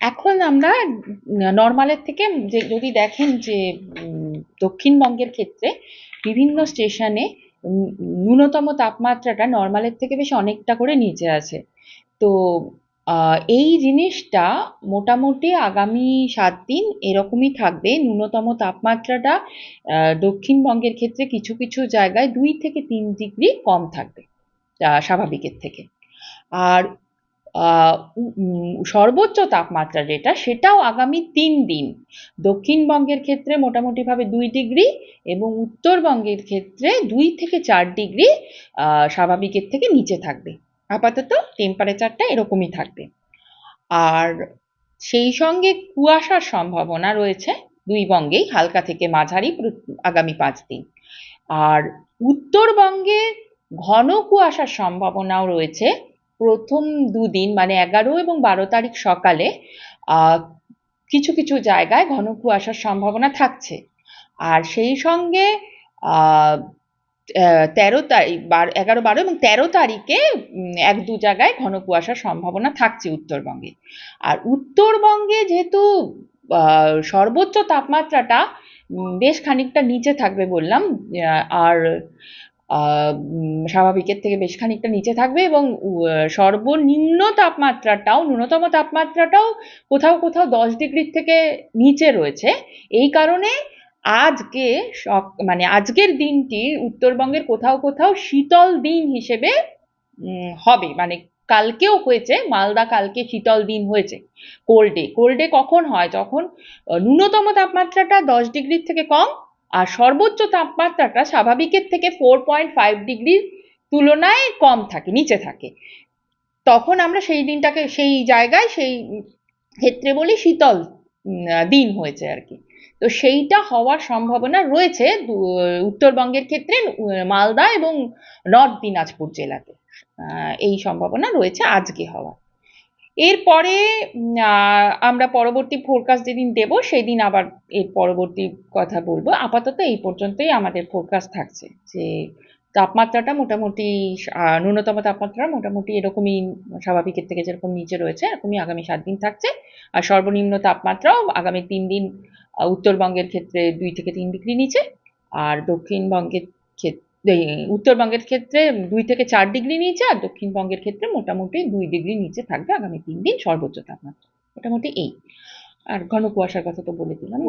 এখন আমরা নর্মালের থেকে যদি দেখেন যে দক্ষিণবঙ্গের ক্ষেত্রে বিভিন্ন স্টেশনে ন্যূনতম তাপমাত্রাটা নর্মালের থেকে বেশ অনেকটা করে নিচে আছে। তো এই জিনিসটা মোটামুটি আগামী 7 দিন এরকমই থাকবে। ন্যূনতম তাপমাত্রাটা দক্ষিণবঙ্গের ক্ষেত্রে কিছু কিছু জায়গায় 2 থেকে 3 ডিগ্রি কম থাকবে স্বাভাবিকের থেকে। আর সর্বোচ্চ তাপমাত্রা যেটা সেটাও আগামী 3 দিন দক্ষিণবঙ্গের ক্ষেত্রে মোটামুটিভাবে 2 ডিগ্রি এবং উত্তরবঙ্গের ক্ষেত্রে 2 থেকে 4 ডিগ্রি স্বাভাবিকের থেকে নিচে থাকবে। আপাতত টেম্পারেচারটা এরকমই থাকবে। আর সেই সঙ্গে কুয়াশার সম্ভাবনা রয়েছে 2 বঙ্গেই, হালকা থেকে মাঝারি আগামী 5 দিন। আর উত্তরবঙ্গে ঘন কুয়াশার সম্ভাবনাও রয়েছে প্রথম 2 দিন, মানে 11 এবং 12 তারিখ সকালে কিছু কিছু জায়গায় ঘন কুয়াশার সম্ভাবনা থাকছে। আর সেই সঙ্গে 13 তারিখ 11, 12 এবং 13 তারিখে 1-2 জায়গায় ঘন কুয়াশার সম্ভাবনা থাকছে উত্তরবঙ্গে। আর উত্তরবঙ্গে যেহেতু সর্বোচ্চ তাপমাত্রাটা বেশ খানিকটা নিচে থাকবে বললাম, আর স্বাভাবিকের থেকে বেশ খানিকটা নিচে থাকবে, এবং সর্বনিম্ন তাপমাত্রাটাও ন্যূনতম তাপমাত্রাটাও কোথাও কোথাও 10 ডিগ্রির থেকে নিচে রয়েছে। এই কারণে আজকে মানে আজকের দিনটি উত্তরবঙ্গের কোথাও কোথাও শীতল দিন হিসেবে হবে। মানে কালকেও হয়েছে, মালদা কালকে শীতল দিন হয়েছে। কোল্ডে কখন হয়? যখন ন্যূনতম তাপমাত্রাটা 10 ডিগ্রির থেকে কম আর সর্বোচ্চ তাপমাত্রাটা স্বাভাবিকের থেকে 4.5 ডিগ্রির তুলনায় কম থাকে, নিচে থাকে। তখন আমরা সেই দিনটাকে সেই জায়গায় সেই ক্ষেত্রে বলি শীতল দিন হয়েছে আর কি। তো সেইটা হওয়ার সম্ভাবনা রয়েছে উত্তরবঙ্গের ক্ষেত্রে, মালদা এবং নর্থ দিনাজপুর জেলাতে এই সম্ভাবনা রয়েছে আজকে হওয়ার। এরপরে আমরা পরবর্তী ফোরকাস্ট যেদিন দেব সেদিন আবার এর পরবর্তী কথা বলবো। আপাতত এই পর্যন্তই আমাদের ফোরকাস্ট থাকছে যে তাপমাত্রাটা মোটামুটি ন্যূনতম তাপমাত্রা মোটামুটি এরকমই, স্বাভাবিকের থেকে যেরকম নিচে রয়েছে এরকমই আগামী 7 দিন থাকছে। আর সর্বনিম্ন তাপমাত্রাও আগামী 3 দিন উত্তরবঙ্গের ক্ষেত্রে 2 থেকে 3 ডিগ্রি নিচে, আর দক্ষিণবঙ্গের ক্ষেত্রে উত্তরবঙ্গের ক্ষেত্রে 2 থেকে 4 ডিগ্রি নিচে, আর দক্ষিণবঙ্গের ক্ষেত্রে মোটামুটি 2 ডিগ্রি নিচে থাকবে আগামী 3 দিন সর্বোচ্চ তাপমাত্রা। মোটামুটি এই। আর ঘন কুয়াশার কথা তো বলে দিলাম।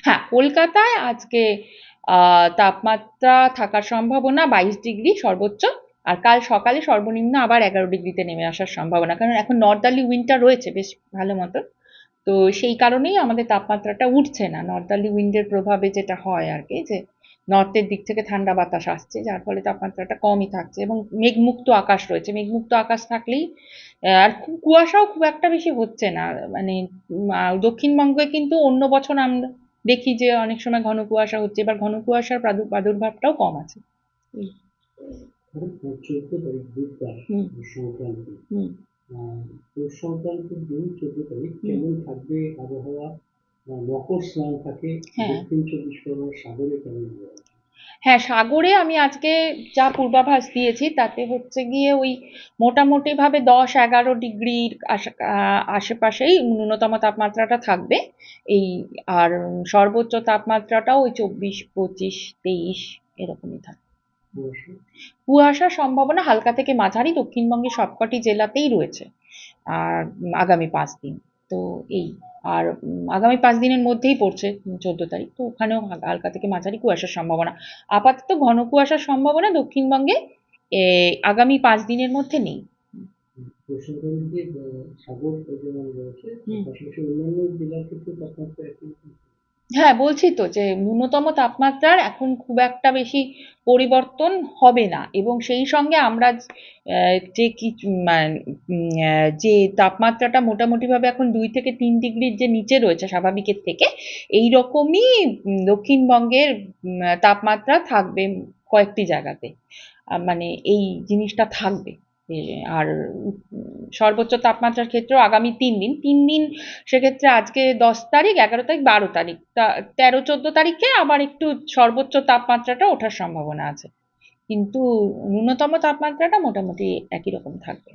হ্যাঁ, কলকাতায় আজকে তাপমাত্রা থাকার সম্ভাবনা 22 ডিগ্রি সর্বোচ্চ, আর কাল সকালে সর্বনিম্ন আবার 11 ডিগ্রিতে নেমে আসার সম্ভাবনা, কারণ এখন নর্দার্লি উইন্ডটা রয়েছে বেশ ভালো মতো। তো সেই কারণেই আমাদের তাপমাত্রাটা উঠছে না। নর্দার্লি উইন্ডের প্রভাবে যেটা হয় আর কি, যে নর্থের দিক থেকে ঠান্ডা বাতাস আসছে, যার ফলে তাপমাত্রাটা কমই থাকছে এবং মেঘমুক্ত আকাশ রয়েছে। মেঘমুক্ত আকাশ থাকলেই আর কুয়াশাও খুব একটা বেশি হচ্ছে না। মানে দক্ষিণবঙ্গে কিন্তু অন্য বছর আমরা দেখি যে অনেক সময় ঘন কুয়াশা হচ্ছে, এবার ঘন কুয়াশার প্রাদুর্ভাবটাও কম আছে। পৌষ সংক্রান্তির দিন 14 তারিখ কেমন থাকবে আবহাওয়া? মকর স্নান থাকে দক্ষিণ 24 পরগনার সাগরে, কেমন হবে? হ্যাঁ, সাগরে আমি আজকে যা পূর্বাভাস দিয়েছি তাতে হচ্ছে গিয়ে ওই মোটামুটি ভাবে 10-11 ডিগ্রির আশেপাশেই ন্যূনতম তাপমাত্রাটা থাকবে। এই আর সর্বোচ্চ তাপমাত্রাটাও ওই 24-25-23 এরকমই থাকবে। কুয়াশার সম্ভাবনা হালকা থেকে মাঝারি দক্ষিণবঙ্গের সবকটি জেলাতেই রয়েছে আর আগামী 5 দিন। তো এই আর আগামী 5 দিনের মধ্যেই পড়ছে 14 তারিখ, তো ওখানেও হালকা থেকে মাঝারি কুয়াশার সম্ভাবনা। আপাতত ঘন কুয়াশার সম্ভাবনা দক্ষিণবঙ্গে আগামী 5 দিনের মধ্যে নেই। হ্যাঁ, বলছি তো যে ন্যূনতম তাপমাত্রার এখন খুব একটা বেশি পরিবর্তন হবে না, এবং সেই সঙ্গে আমরা যে যে তাপমাত্রাটা মোটামুটিভাবে এখন 2 থেকে 3 ডিগ্রির যে নিচে রয়েছে স্বাভাবিকের থেকে, এই রকমই দক্ষিণবঙ্গের তাপমাত্রা থাকবে কয়েকটি জায়গাতে। মানে এই জিনিসটা থাকবে। আর সর্বোচ্চ তাপমাত্রার ক্ষেত্রেও আগামী 3 দিন সেক্ষেত্রে আজকে 10 তারিখ, 11 তারিখ, 12 তারিখ, 13-14 তারিখে আবার একটু সর্বোচ্চ তাপমাত্রাটা ওঠার সম্ভাবনা আছে, কিন্তু ন্যূনতম তাপমাত্রাটা মোটামুটি একই রকম থাকবে।